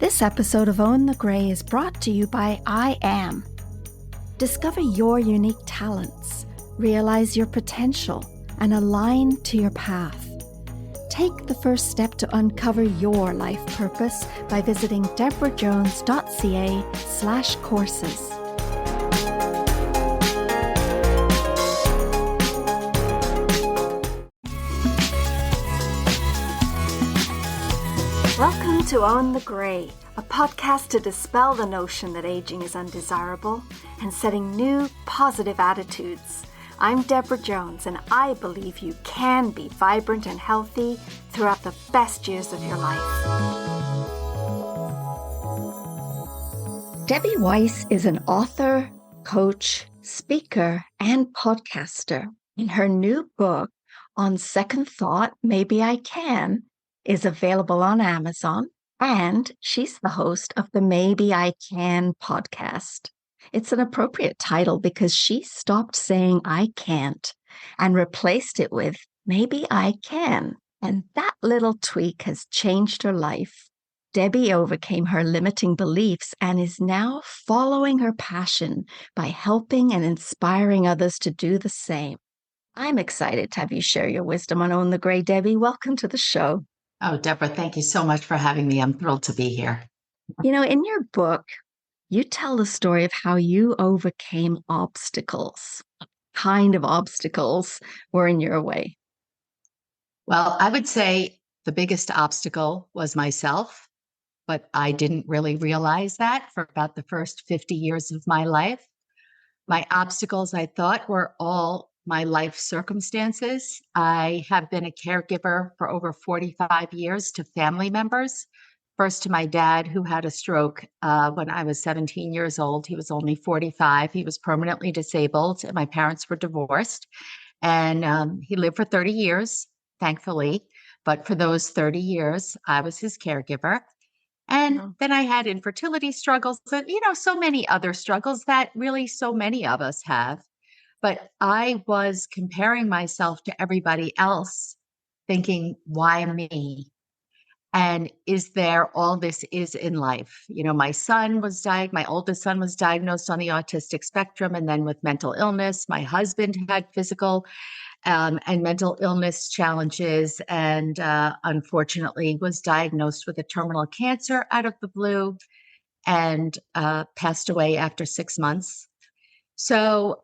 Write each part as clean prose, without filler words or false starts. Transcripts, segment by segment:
This episode of Own the Grey is brought to you by I Am. Discover your unique talents, realize your potential, and align to your path. Take the first step to uncover your life purpose by visiting debrajones.ca/courses. Welcome to Own the Grey, a podcast to dispel the notion that aging is undesirable and setting new, positive attitudes. I'm Debra Jones, and I believe you can be vibrant and healthy throughout the best years of your life. Debbie Weiss is an author, coach, speaker, and podcaster. In her new book, On Second Thought, Maybe I Can, is available on Amazon, and she's the host of the Maybe I Can podcast. It's an appropriate title because she stopped saying I can't and replaced it with maybe I can. And that little tweak has changed her life. Debbie overcame her limiting beliefs and is now following her passion by helping and inspiring others to do the same. I'm excited to have you share your wisdom on Own the Grey, Debbie. Welcome to the show. Oh, Deborah, thank you so much for having me. I'm thrilled to be here. You know, in your book, you tell the story of how you overcame obstacles. What kind of obstacles were in your way? Well, I would say the biggest obstacle was myself, but I didn't really realize that for about the first 50 years of my life. My obstacles, I thought, were all my life circumstances. I have been a caregiver for over 45 years to family members. First to my dad, who had a stroke when I was 17 years old. He was only 45. He was permanently disabled, and my parents were divorced. And he lived for 30 years, thankfully. But for those 30 years, I was his caregiver. And then I had infertility struggles and, so many other struggles that really so many of us have. But I was comparing myself to everybody else, thinking, why me? And is there all this is in life? My oldest son was diagnosed on the autistic spectrum and then with mental illness. My husband had physical and mental illness challenges and unfortunately was diagnosed with a terminal cancer out of the blue and passed away after 6 months. So,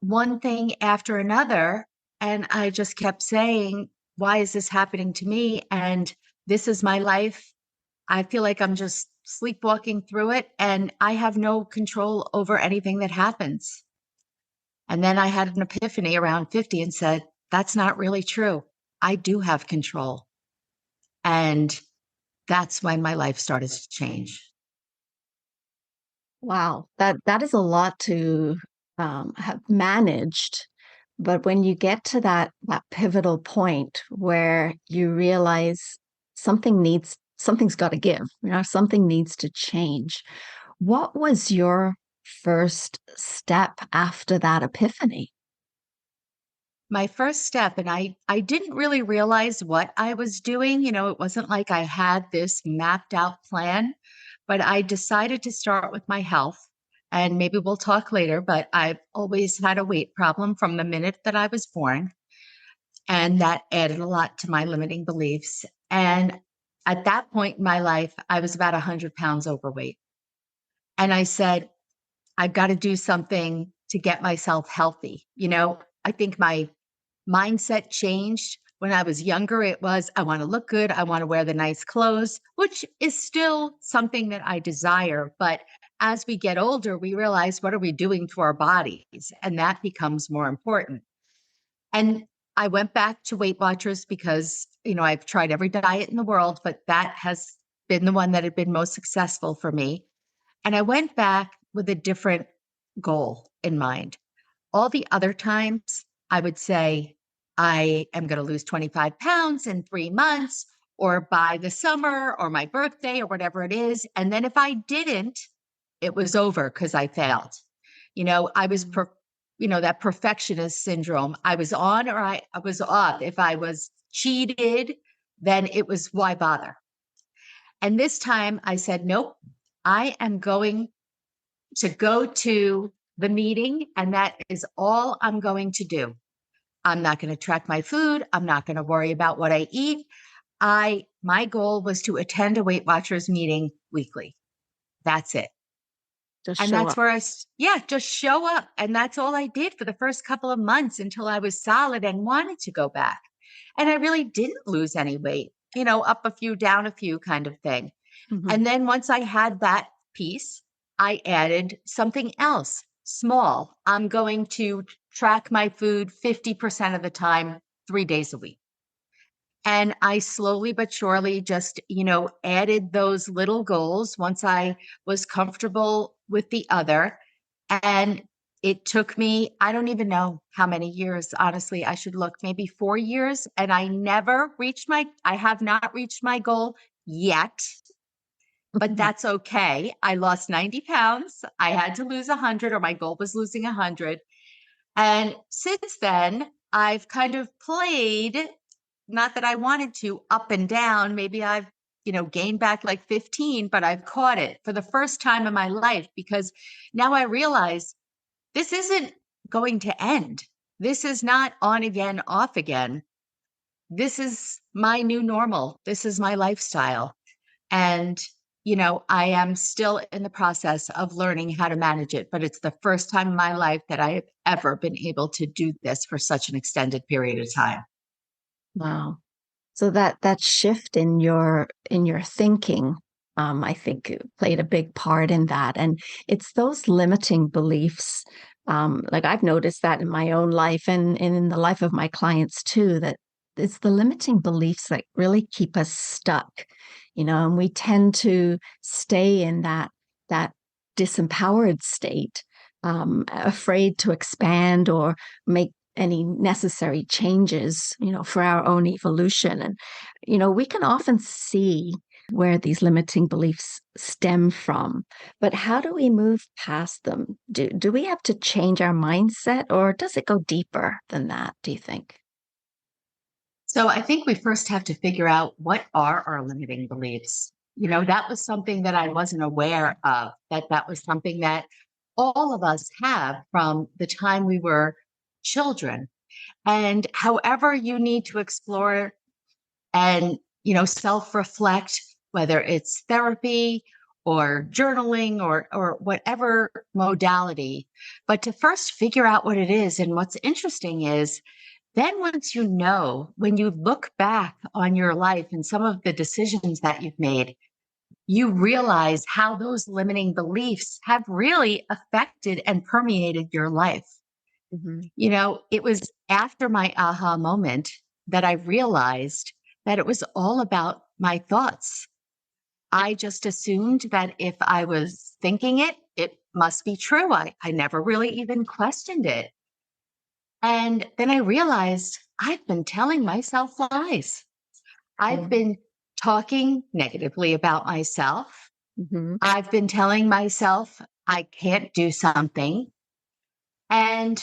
one thing after another, and I just kept saying, why is this happening to me? And this is my life. I feel like I'm just sleepwalking through it, and I have no control over anything that happens. And then I had an epiphany around 50 and said, that's not really true. I do have control. And that's when my life started to change. Wow, that is a lot to have managed. But when you get to that pivotal point where you realize something's got to give, something needs to change. What was your first step after that epiphany? My first step, and I didn't really realize what I was doing. It wasn't like I had this mapped out plan, but I decided to start with my health. And maybe we'll talk later, but I've always had a weight problem from the minute that I was born. And that added a lot to my limiting beliefs. And at that point in my life, I was about 100 pounds overweight. And I said, I've got to do something to get myself healthy. I think my mindset changed. When I was younger, it was, I want to look good. I want to wear the nice clothes, which is still something that I desire. But as we get older, we realize, what are we doing to our bodies? And that becomes more important. And I went back to Weight Watchers because, I've tried every diet in the world, but that has been the one that had been most successful for me. And I went back with a different goal in mind. All the other times, I would say, I am going to lose 25 pounds in 3 months or by the summer or my birthday or whatever it is. And then if I didn't, it was over because I failed. I was, that perfectionist syndrome. I was on or I was off. If I was cheated, then it was, why bother? And this time I said, nope, I am going to go to the meeting, and that is all I'm going to do. I'm not going to track my food. I'm not going to worry about what I eat. My goal was to attend a Weight Watchers meeting weekly. That's it. Just And show that's up. where yeah, just show up. And that's all I did for the first couple of months until I was solid and wanted to go back. And I really didn't lose any weight, up a few, down a few kind of thing. Mhm. And then once I had that piece, I added something else small. I'm going to track my food 50% of the time, 3 days a week. And I slowly but surely just, added those little goals once I was comfortable with the other. And it took me, I don't even know how many years, honestly, I should look, maybe 4 years. And I have not reached my goal yet, but that's okay. I lost 90 pounds. I had to lose 100, or my goal was losing 100. And since then, I've kind of played, not that I wanted to, up and down. Maybe I've, gained back like 15, but I've caught it for the first time in my life, because now I realize this isn't going to end. This is not on again, off again. This is my new normal. This is my lifestyle. And, I am still in the process of learning how to manage it, but it's the first time in my life that I have ever been able to do this for such an extended period of time. Wow. So that shift in your thinking, I think played a big part in that. And it's those limiting beliefs. Like I've noticed that in my own life and in the life of my clients too, that it's the limiting beliefs that really keep us stuck, and we tend to stay in that disempowered state, afraid to expand or make any necessary changes, for our own evolution. And, we can often see where these limiting beliefs stem from, but how do we move past them? Do we have to change our mindset, or does it go deeper than that, do you think? So I think we first have to figure out, what are our limiting beliefs? That was something that I wasn't aware of, that was something that all of us have from the time we were children. And however you need to explore and, self-reflect, whether it's therapy or journaling or whatever modality, but to first figure out what it is. And what's interesting is, then once when you look back on your life and some of the decisions that you've made, you realize how those limiting beliefs have really affected and permeated your life. Mhm. It was after my aha moment that I realized that it was all about my thoughts. I just assumed that if I was thinking it, it must be true. I never really even questioned it. And then I realized I've been telling myself lies. I've Mm. been talking negatively about myself. Mhm. I've been telling myself I can't do something. And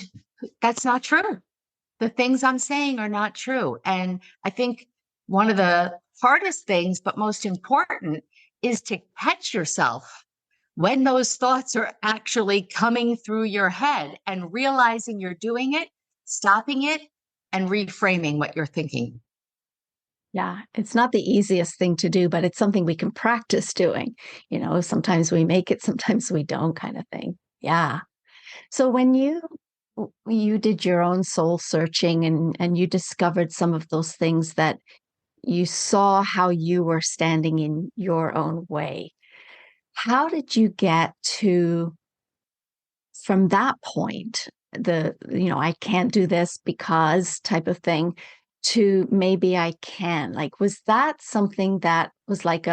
that's not true. The things I'm saying are not true. And I think one of the hardest things, but most important, is to catch yourself when those thoughts are actually coming through your head and realizing you're doing it, stopping it, and reframing what you're thinking. Yeah, it's not the easiest thing to do, but it's something we can practice doing. Sometimes we make it, sometimes we don't, kind of thing. Yeah. So when you did your own soul searching and you discovered some of those things that you saw how you were standing in your own way, how did you get to from that point, I can't do this because type of thing, to maybe I can? Like, was that something that was like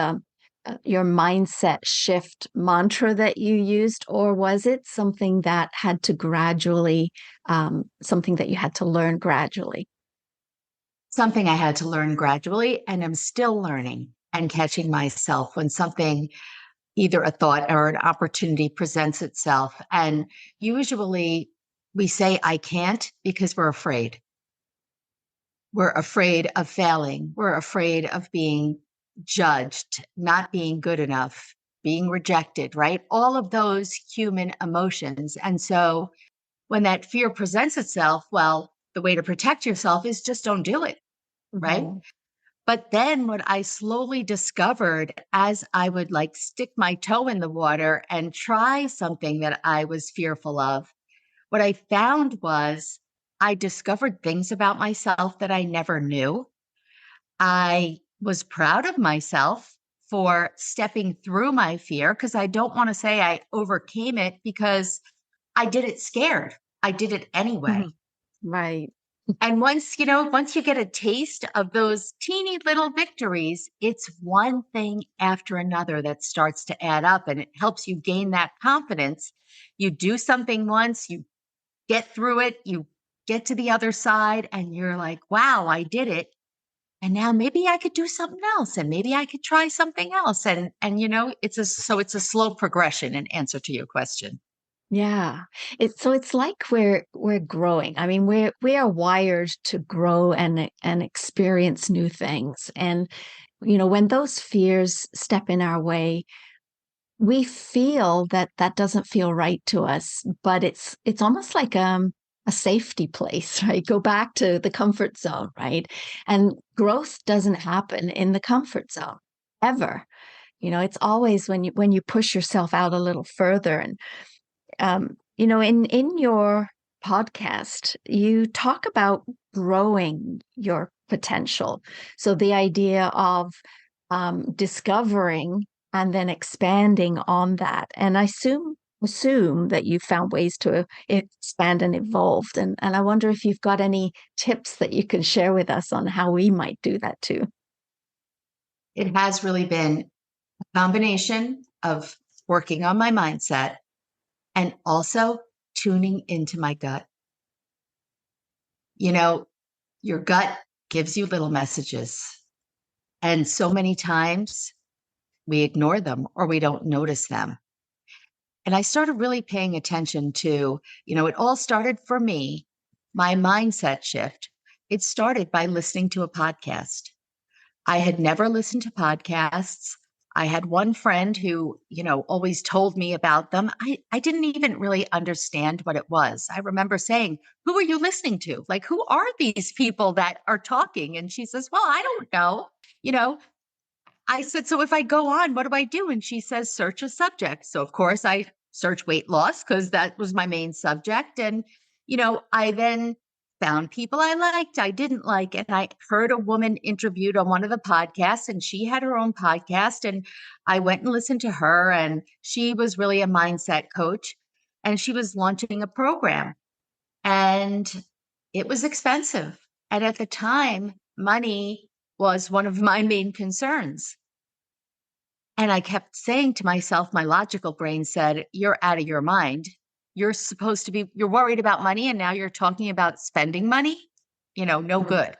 your mindset shift mantra that you used, or was it something that had to gradually, something that you had to learn gradually? Something I had to learn gradually, and I'm still learning and catching myself when something, either a thought or an opportunity, presents itself. And usually we say, I can't, because we're afraid. We're afraid of failing. We're afraid of being judged, not being good enough, being rejected, right? All of those human emotions. And so when that fear presents itself, well, the way to protect yourself is just don't do it, right? Mhm. But then what I slowly discovered as I would like stick my toe in the water and try something that I was fearful of, what I found was I discovered things about myself that I never knew. I was proud of myself for stepping through my fear because I don't want to say I overcame it because I did it scared. I did it anyway. Mhm. Right. And once you get a taste of those teeny little victories, it's one thing after another that starts to add up and it helps you gain that confidence. You do something once, you get through it, you get to the other side, and you're like, wow, I did it. And now maybe I could do something else and maybe I could try something else. And it's a slow progression in answer to your question. Yeah. It's like we're growing. I mean, we are wired to grow and experience new things. And when those fears step in our way, we feel that that doesn't feel right to us, but it's almost like a safety place, right? Go back to the comfort zone, right? And growth doesn't happen in the comfort zone ever. It's always when you push yourself out a little further. And in your podcast, you talk about growing your potential. So the idea of discovering and then expanding on that. And I assume that you found ways to expand and evolve. And I wonder if you've got any tips that you can share with us on how we might do that too. It has really been a combination of working on my mindset and also tuning into my gut. You know, your gut gives you little messages. And so many times we ignore them or we don't notice them. And I started really paying attention to, it all started for me, my mindset shift. It started by listening to a podcast. I had never listened to podcasts. I had one friend who, always told me about them. I didn't even really understand what it was. I remember saying, who are you listening to? Like, who are these people that are talking? And she says, well, I don't know. You know, I said, so if I go on, what do I do? And she says, search a subject. So, of course, I search weight loss because that was my main subject. And, I then found people I liked, I didn't like. And I heard a woman interviewed on one of the podcasts, and she had her own podcast. And I went and listened to her. And she was really a mindset coach. And she was launching a program. And it was expensive. And at the time, money was one of my main concerns. And I kept saying to myself, my logical brain said, you're out of your mind. You're worried about money and now you're talking about spending money, no Mhm. good.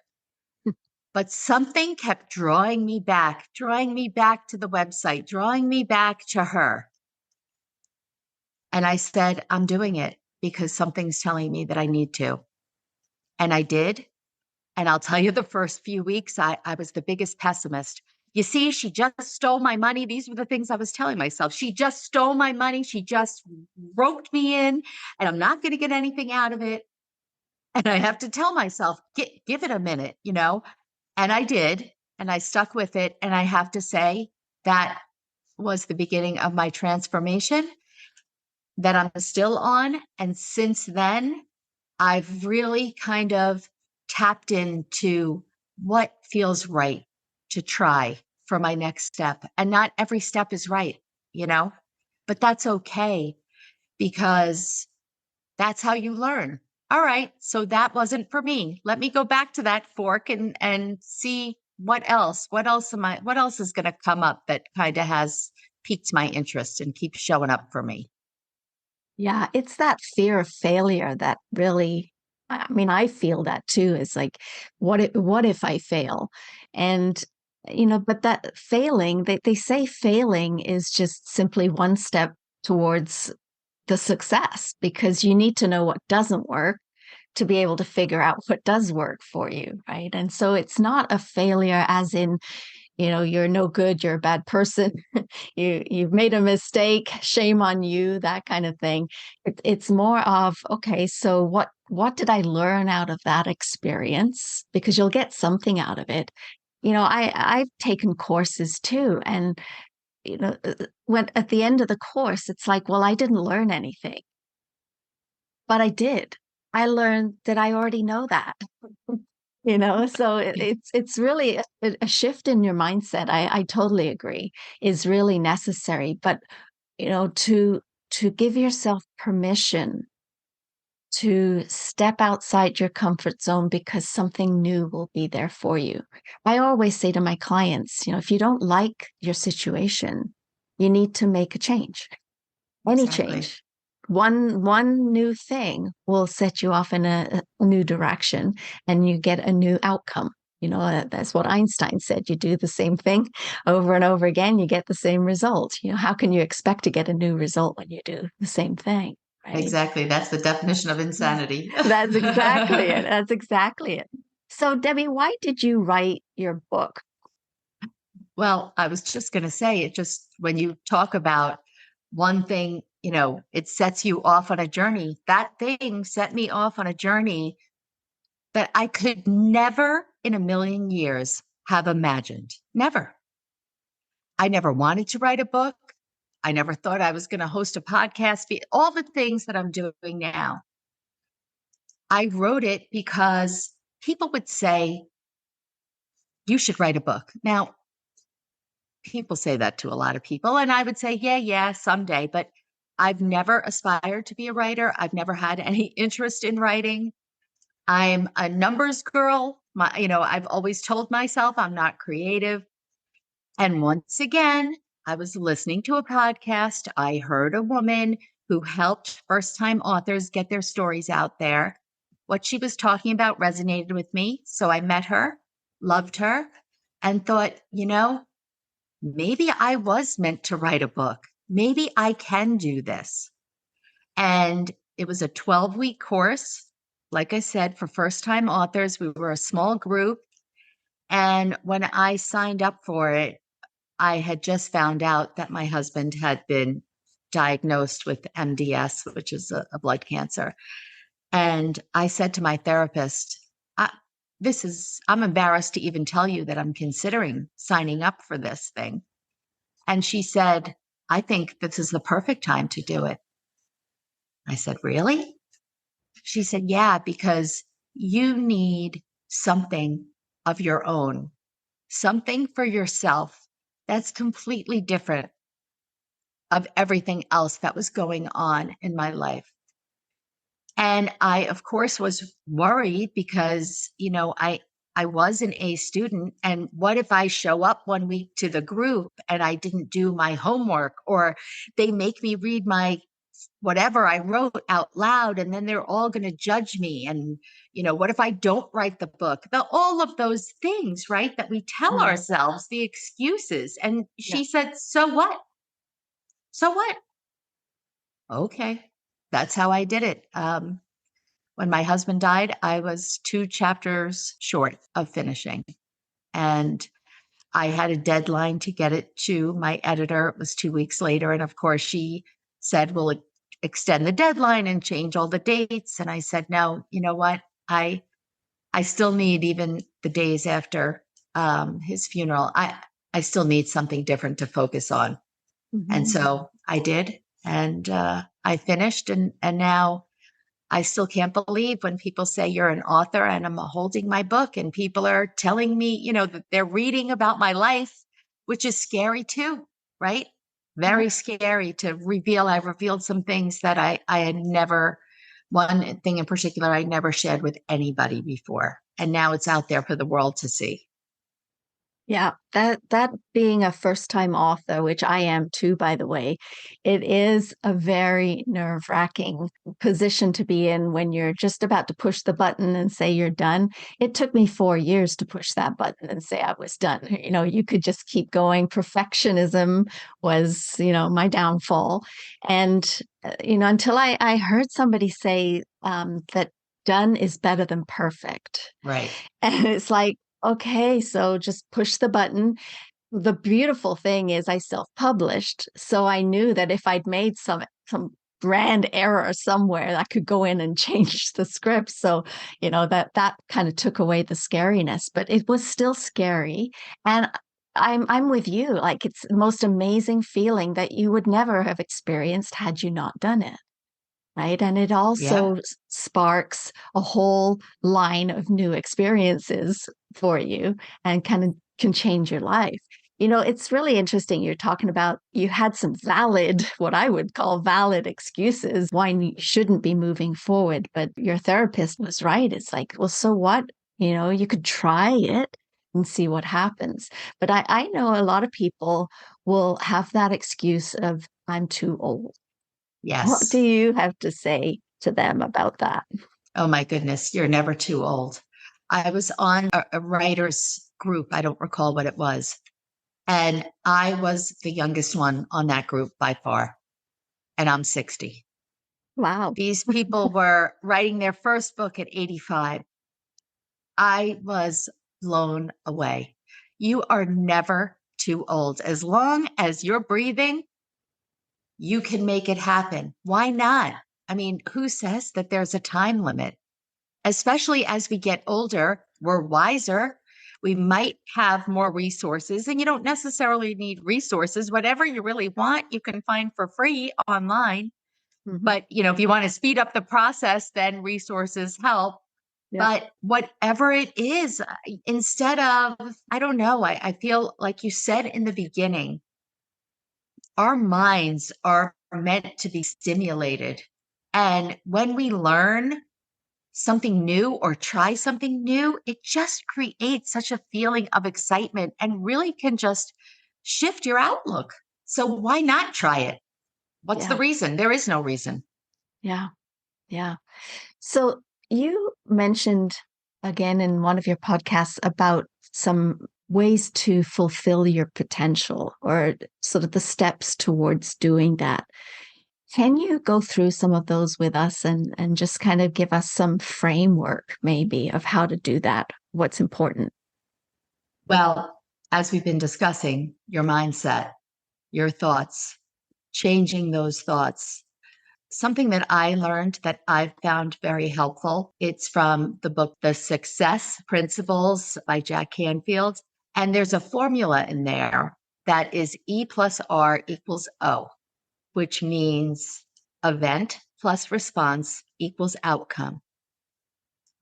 But something kept drawing me back to the website, drawing me back to her. And I said, I'm doing it because something's telling me that I need to. And I did. And I'll tell you, the first few weeks, I was the biggest pessimist. You see, she just stole my money. These were the things I was telling myself. She just stole my money. She just roped me in, and I'm not going to get anything out of it. And I have to tell myself, give it a minute, And I did, and I stuck with it. And I have to say, that was the beginning of my transformation that I'm still on. And since then, I've really kind of tapped into what feels right to try for my next step. And not every step is right, you know, but that's okay because that's how you learn. All right, so that wasn't for me. Let me go back to that fork and see what else is going to come up that kind of has piqued my interest and keeps showing up for me. Yeah, it's that fear of failure that really, I mean, I feel that too. It's like, what if I fail? And, but that failing, they say failing is just simply one step towards the success because you need to know what doesn't work to be able to figure out what does work for you, right? And so it's not a failure as in you're no good, you're a bad person, you've made a mistake, shame on you, that kind of thing. It's more of, okay, so what did I learn out of that experience? Because you'll get something out of it. I've taken courses too, and when at the end of the course, it's like, well, I didn't learn anything, but I did. I learned that I already know that. So it's really a shift in your mindset. I totally agree is really necessary. But to give yourself permission to step outside your comfort zone because something new will be there for you. I always say to my clients, if you don't like your situation, you need to make a change. Any Exactly. change. One new thing will set you off in a new direction and you get a new outcome. That's what Einstein said. You do the same thing over and over again, you get the same result. How can you expect to get a new result when you do the same thing, right? Exactly. That's the definition of insanity. That's exactly it. That's exactly it. So, Debbie, why did you write your book? Well, I was just going to say it just when you talk about one thing, it sets you off on a journey. That thing set me off on a journey that I could never in a million years have imagined. Never. I never wanted to write a book. I never thought I was going to host a podcast. All the things that I'm doing now. I wrote it because people would say, you should write a book. Now, people say that to a lot of people. And I would say, yeah, someday. But I've never aspired to be a writer. I've never had any interest in writing. I'm a numbers girl. I've always told myself I'm not creative. And once again, I was listening to a podcast. I heard a woman who helped first time authors get their stories out there. What she was talking about resonated with me. So I met her, loved her, and thought, maybe I was meant to write a book. Maybe I can do this. And it was a 12-week course. Like I said, for first time authors, we were a small group. And when I signed up for it, I had just found out that my husband had been diagnosed with MDS, which is a blood cancer. And I said to my therapist, I'm embarrassed to even tell you that I'm considering signing up for this thing. And she said, I think this is the perfect time to do it. I said, really? She said, yeah, because you need something of your own, something for yourself that's completely different of everything else that was going on in my life. And I, of course, was worried because, I was an A student. And what if I show up one week to the group and I didn't do my homework, or they make me read my whatever I wrote out loud and then they're all going to judge me? And, what if I don't write the book? All of those things, right? That we tell ourselves, the excuses. And Yeah. she said, so what? So what? Okay. That's how I did it. When my husband died, I was 2 chapters short of finishing. And I had a deadline to get it to my editor. It was 2 weeks later. And of course, she said, we'll extend the deadline and change all the dates. And I said, no, you know what? I still need, even the days after his funeral, I still need something different to focus on. And so I did. And I finished. And now I still can't believe when people say you're an author and I'm holding my book and people are telling me, that they're reading about my life, which is scary too, right? Very scary to reveal. I revealed some things that I had never, one thing in particular, I never shared with anybody before. And now it's out there for the world to see. Yeah, that being a first-time author, which I am too, by the way, it is a very nerve-wracking position to be in when you're just about to push the button and say you're done. It took me 4 years to push that button and say I was done. You could just keep going. Perfectionism was, my downfall. And, until I heard somebody say that done is better than perfect. Right. And it's like, Okay, so just push the button. The beautiful thing is I self-published, so I knew that if I'd made some grand error somewhere, I could go in and change the script. So, that kind of took away the scariness, but it was still scary. And I'm with you. Like it's the most amazing feeling that you would never have experienced had you not done it. Right. And it Yeah. also sparks a whole line of new experiences for you and kind of can change your life. It's really interesting. You're talking about you had some valid, what I would call valid excuses why you shouldn't be moving forward. But your therapist was right. It's like, well, so what? You could try it and see what happens. But I know a lot of people will have that excuse of, I'm too old. What do Yes. you have to say to them about that? Oh my goodness, you're never too old. I was on a writers group. I don't recall what it was. And I was the youngest one on that group by far. And I'm 60. Wow. These people were writing their first book at 85. I was blown away. You are never too old. As long as you're breathing, you can make it happen. Why not? I mean, who says that there's a time limit? Especially as we get older, we're wiser. We might have more resources, and you don't necessarily need resources. Whatever you really want, you can find for free online. Mhm. But, if you want to speed up the process, then resources help. Yep. But whatever it is, instead of, I don't know, I feel like you said in the beginning, our minds are meant to be stimulated. And when we learn something new or try something new, it just creates such a feeling of excitement and really can just shift your outlook. So why not try it? What's the Yeah. reason? There is no reason. Yeah. Yeah. So you mentioned again in one of your podcasts about some ways to fulfill your potential or sort of the steps towards doing that. Can you go through some of those with us and just kind of give us some framework maybe of how to do that? What's important? Well, as we've been discussing, your mindset, your thoughts, changing those thoughts. Something that I learned that I've found very helpful. It's from the book, The Success Principles by Jack Canfield. And there's a formula in there that is E plus R equals O, which means event plus response equals outcome.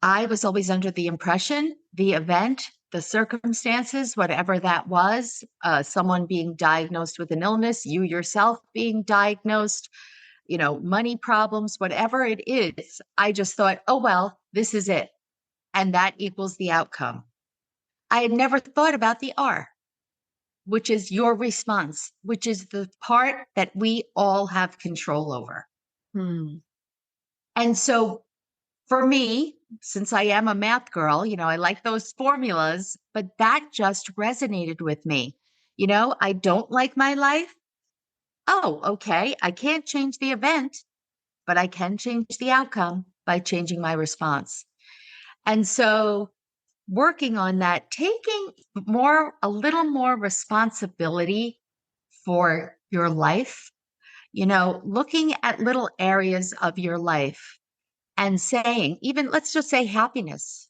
I was always under the impression the event, the circumstances, whatever that was, someone being diagnosed with an illness, you yourself being diagnosed, money problems, whatever it is, I just thought, oh, well, this is it. And that equals the outcome. I had never thought about the R, which is your response, which is the part that we all have control over. Hmm. And so for me, since I am a math girl, I like those formulas, but that just resonated with me. I don't like my life. Oh, okay. I can't change the event, but I can change the outcome by changing my response. And so working on that, taking a little more responsibility for your life, looking at little areas of your life and saying, even let's just say happiness,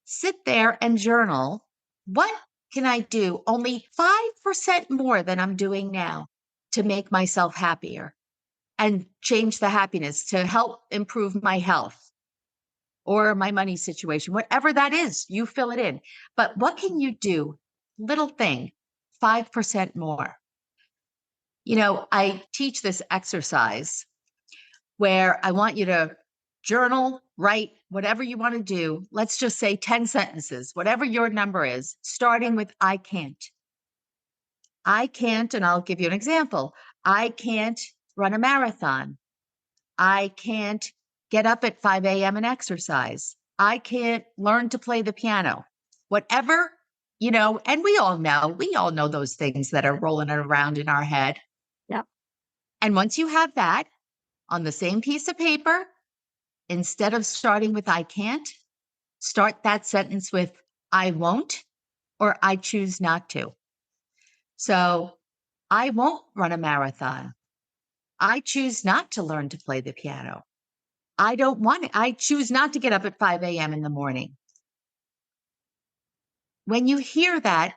sit there and journal. What can I do only 5% more than I'm doing now to make myself happier and change the happiness to help improve my health or my money situation, whatever that is, you fill it in. But what can you do? Little thing, 5% more. I teach this exercise where I want you to journal, write, whatever you want to do. Let's just say 10 sentences, whatever your number is, starting with I can't. I can't, and I'll give you an example. I can't run a marathon. I can't get up at 5 a.m. and exercise. I can't learn to play the piano. Whatever, and we all know those things that are rolling around in our head. Yep. And once you have that on the same piece of paper, instead of starting with I can't, start that sentence with I won't, or I choose not to. So I won't run a marathon. I choose not to learn to play the piano. I don't want it. I choose not to get up at 5 a.m. in the morning. When you hear that,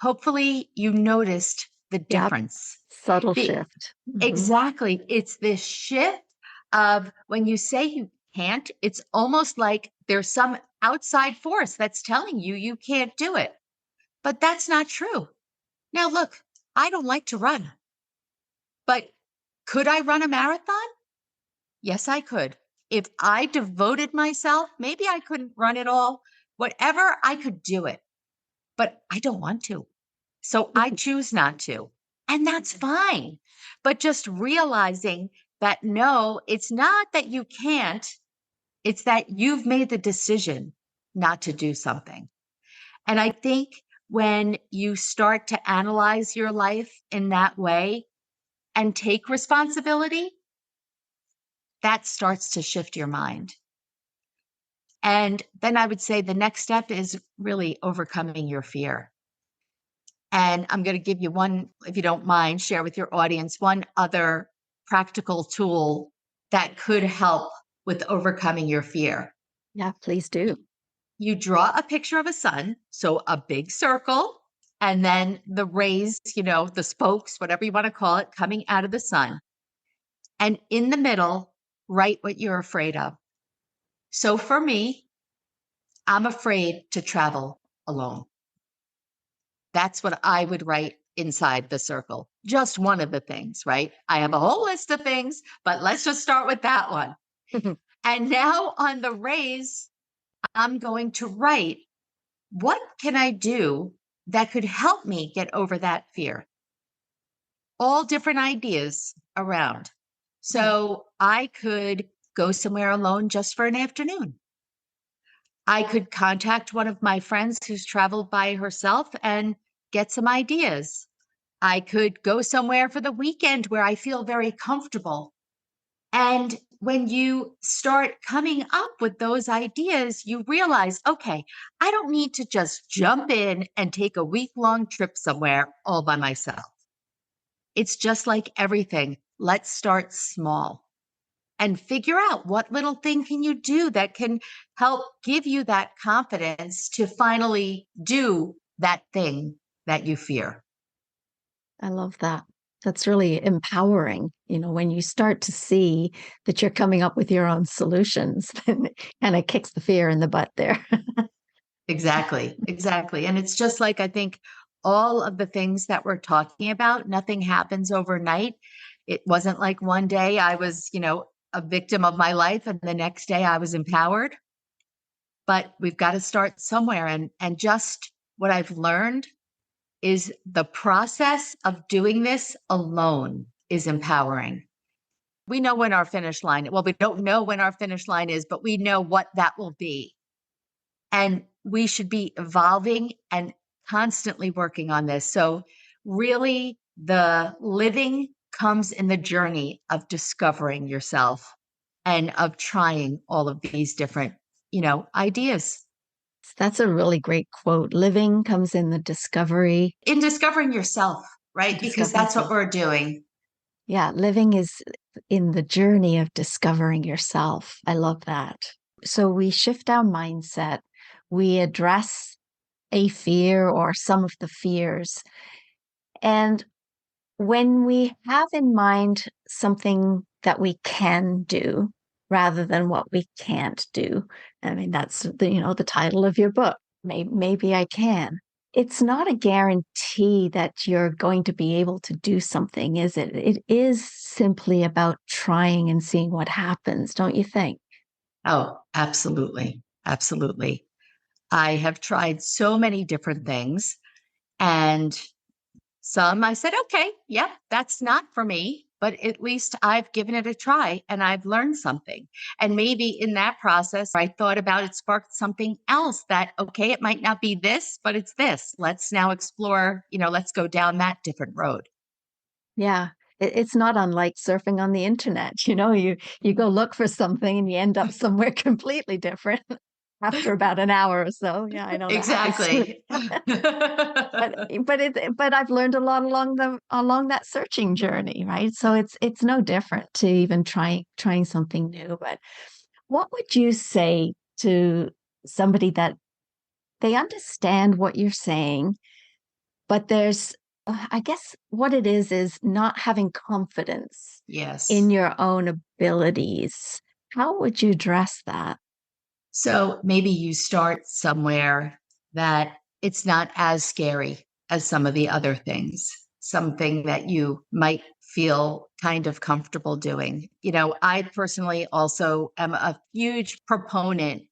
hopefully you noticed the Yep. difference. Subtle The, shift. exactly. It's this shift of when you say you can't, it's almost like there's some outside force that's telling you you can't do it. But that's not true. Now, look, I don't like to run, but could I run a marathon? Yes, I could. If I devoted myself, maybe I couldn't run it all, whatever, I could do it, but I don't want to. So I choose not to. And that's fine. But just realizing that no, it's not that you can't, it's that you've made the decision not to do something. And I think when you start to analyze your life in that way and take responsibility, that starts to shift your mind. And then I would say the next step is really overcoming your fear. And I'm going to give you one, if you don't mind, share with your audience one other practical tool that could help with overcoming your fear. Yeah, please do. You draw a picture of a sun, so a big circle, and then the rays, the spokes, whatever you want to call it, coming out of the sun. And in the middle, write what you're afraid of. So for me, I'm afraid to travel alone. That's what I would write inside the circle. Just one of the things, right? I have a whole list of things, but let's just start with that one. And now on the raise, I'm going to write, what can I do that could help me get over that fear? All different ideas around. So I could go somewhere alone just for an afternoon. I could contact one of my friends who's traveled by herself and get some ideas. I could go somewhere for the weekend where I feel very comfortable. And when you start coming up with those ideas, you realize, okay, I don't need to just jump in and take a week-long trip somewhere all by myself. It's just like everything. Let's start small and figure out what little thing can you do that can help give you that confidence to finally do that thing that you fear. I love that. That's really empowering. When you start to see that you're coming up with your own solutions, then it kind of kicks the fear in the butt there. Exactly, exactly. And it's just like I think all of the things that we're talking about, nothing happens overnight. It wasn't like one day I was, a victim of my life and the next day I was empowered. But we've got to start somewhere. And just what I've learned is the process of doing this alone is empowering. We know when our finish line, well, we don't know when our finish line is, but we know what that will be. And we should be evolving and constantly working on this. So, really, the living comes in the journey of discovering yourself and of trying all of these different, ideas. That's a really great quote. Living comes in the discovery. In discovering yourself, right? Because Discovering that's what self. we're doing. Yeah, living is in the journey of discovering yourself. I love that. So we shift our mindset. We address a fear or some of the fears. And when we have in mind something that we can do rather than what we can't do, I mean, that's the title of your book. Maybe I can. It's not a guarantee that you're going to be able to do something, is it? It is simply about trying and seeing what happens, don't you think? Oh, absolutely. Absolutely. I have tried so many different things, and some I said, okay, yep, that's not for me, but at least I've given it a try and I've learned something. And maybe in that process, I thought about it sparked something else that, okay, it might not be this, but it's this. Let's now explore, let's go down that different road. Yeah. It's not unlike surfing on the internet. You go look for something and you end up somewhere completely different. after about an hour or so. Yeah, I know that happens too. Exactly. But I've learned a lot along that searching journey, right? So it's no different to even trying something new. But what would you say to somebody that they understand what you're saying, but there's, I guess what it is not having confidence in Yes. your own abilities. How would you address that? So maybe you start somewhere that it's not as scary as some of the other things, something that you might feel kind of comfortable doing. I personally also am a huge proponent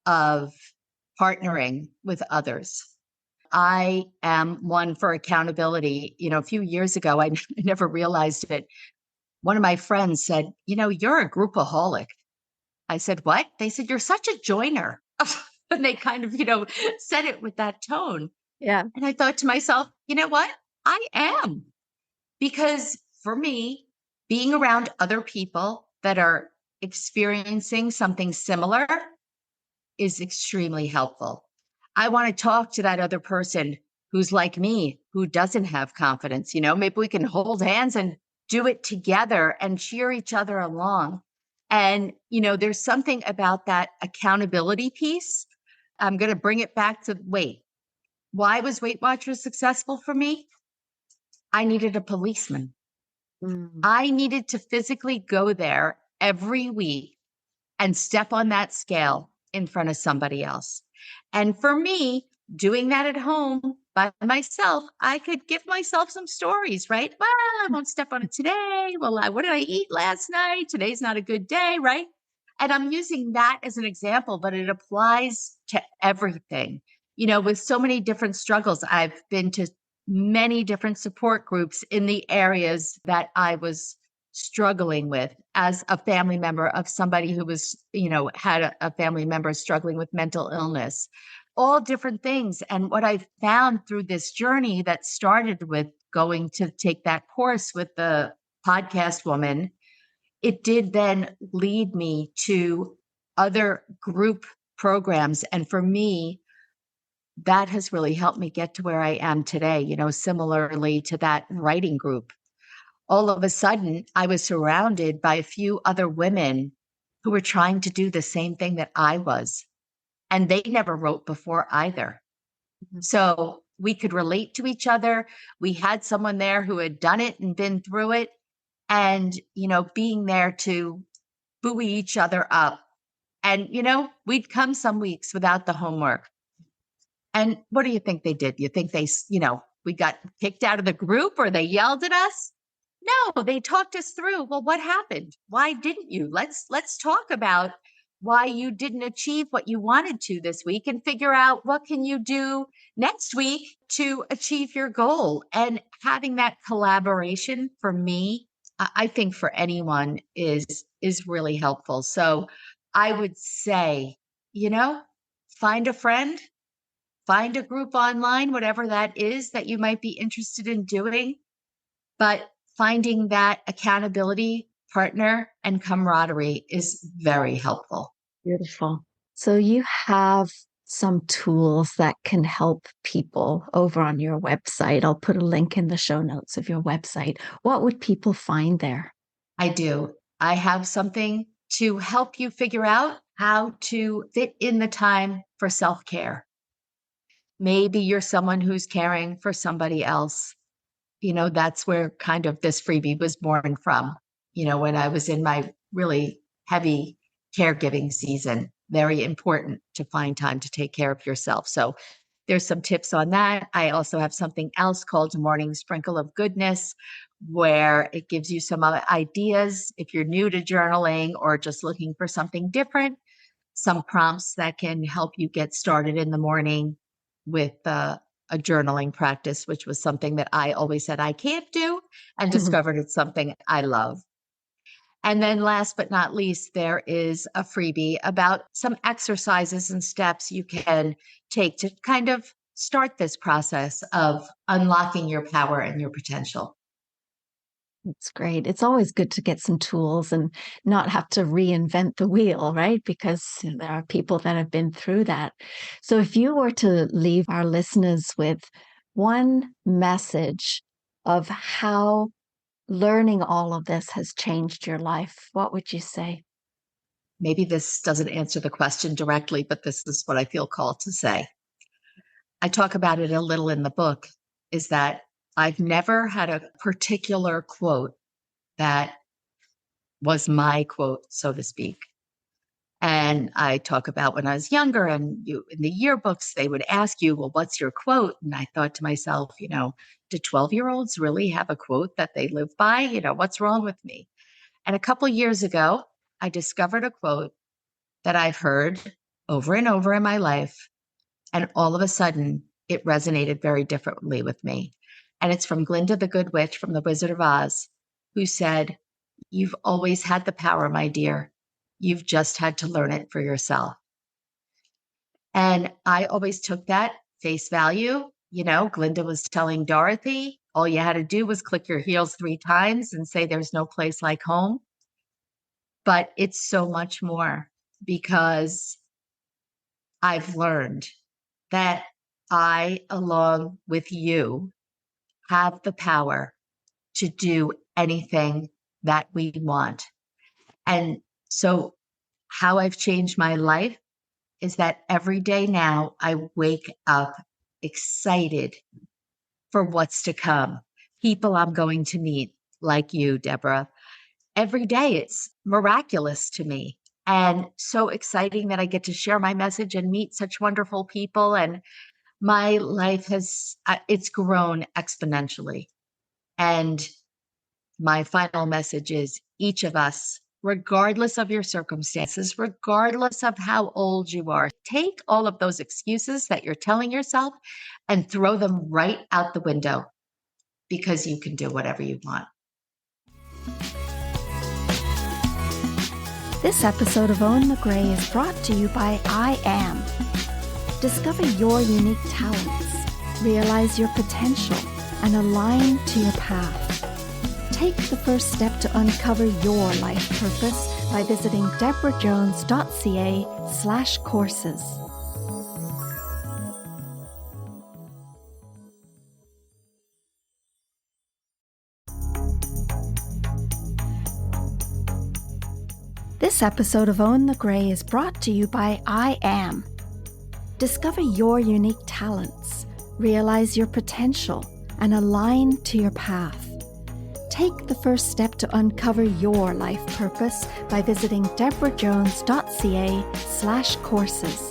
of partnering with others. I am one for accountability. A few years ago, I never realized it. One of my friends said, you're a groupaholic. I said, what? They said, you're such a joiner. And they kind of, said it with that tone. Yeah. And I thought to myself, you know what? I am. Because for me, being around other people that are experiencing something similar is extremely helpful. I want to talk to that other person who's like me, who doesn't have confidence. Maybe we can hold hands and do it together and cheer each other along. And, there's something about that accountability piece. I'm going to bring it back to weight. Why was Weight Watchers successful for me? I needed a policeman. Mm. I needed to physically go there every week and step on that scale in front of somebody else. And for me, doing that at home by myself, I could give myself some stories, right? Well, I won't step on it today. Well, what did I eat last night? Today's not a good day, right? And I'm using that as an example, but it applies to everything. With so many different struggles, I've been to many different support groups in the areas that I was struggling with as a family member of somebody who was, had a family member struggling with mental illness, all different things. And what I found through this journey that started with going to take that course with the podcast woman, it did then lead me to other group programs. And for me, that has really helped me get to where I am today, similarly to that writing group. All of a sudden, I was surrounded by a few other women who were trying to do the same thing that I was. And they never wrote before either. Mhm. So we could relate to each other. We had someone there who had done it and been through it. And, being there to buoy each other up. And, we'd come some weeks without the homework. And what do you think they did? You think we got kicked out of the group or they yelled at us? No, they talked us through. Well, what happened? Why didn't you? Let's talk about why you didn't achieve what you wanted to this week and figure out what can you do next week to achieve your goal. And having that collaboration for me, I think for anyone is really helpful. So I would say, find a friend, find a group online, whatever that is that you might be interested in doing, but finding that accountability partner and camaraderie is very helpful. Beautiful. So you have some tools that can help people over on your website. I'll put a link in the show notes of your website. What would people find there? I do. I have something to help you figure out how to fit in the time for self care. Maybe you're someone who's caring for somebody else. That's where kind of this freebie was born from. When I was in my really heavy caregiving season, very important to find time to take care of yourself. So there's some tips on that. I also have something else called Morning Sprinkle of Goodness, where it gives you some other ideas if you're new to journaling or just looking for something different, some prompts that can help you get started in the morning with a journaling practice, which was something that I always said I can't do and discovered it's something I love. And then last but not least, there is a freebie about some exercises and steps you can take to kind of start this process of unlocking your power and your potential. It's great. It's always good to get some tools and not have to reinvent the wheel, right? Because there are people that have been through that. So, if you were to leave our listeners with one message of how learning all of this has changed your life, what would you say? Maybe this doesn't answer the question directly, but this is what I feel called to say. I talk about it a little in the book, is that I've never had a particular quote that was my quote, so to speak. And I talk about when I was younger and you in the yearbooks, they would ask you, well, what's your quote? And I thought to myself, do 12-year-olds really have a quote that they live by? What's wrong with me? And a couple years ago, I discovered a quote that I've heard over and over in my life. And all of a sudden, it resonated very differently with me. And it's from Glinda the Good Witch from The Wizard of Oz, who said, "You've always had the power, my dear. You've just had to learn it for yourself." And I always took that face value. Glinda was telling Dorothy, all you had to do was click your heels 3 times and say, there's no place like home. But it's so much more, because I've learned that I, along with you, have the power to do anything that we want. And so, how I've changed my life is that every day now I wake up excited for what's to come. People I'm going to meet, like you, Deborah. Every day it's miraculous to me and so exciting that I get to share my message and meet such wonderful people. And my life it's grown exponentially. And my final message is, each of us, regardless of your circumstances, regardless of how old you are, take all of those excuses that you're telling yourself and throw them right out the window, because you can do whatever you want. This episode of Own the Gray is brought to you by I Am. Discover your unique talents, realize your potential, and align to your path. Take the first step to uncover your life purpose by visiting debrajones.ca/courses. This episode of Own the Gray is brought to you by I Am. Discover your unique talents, realize your potential, and align to your path. Take the first step to uncover your life purpose by visiting debrajones.ca/courses.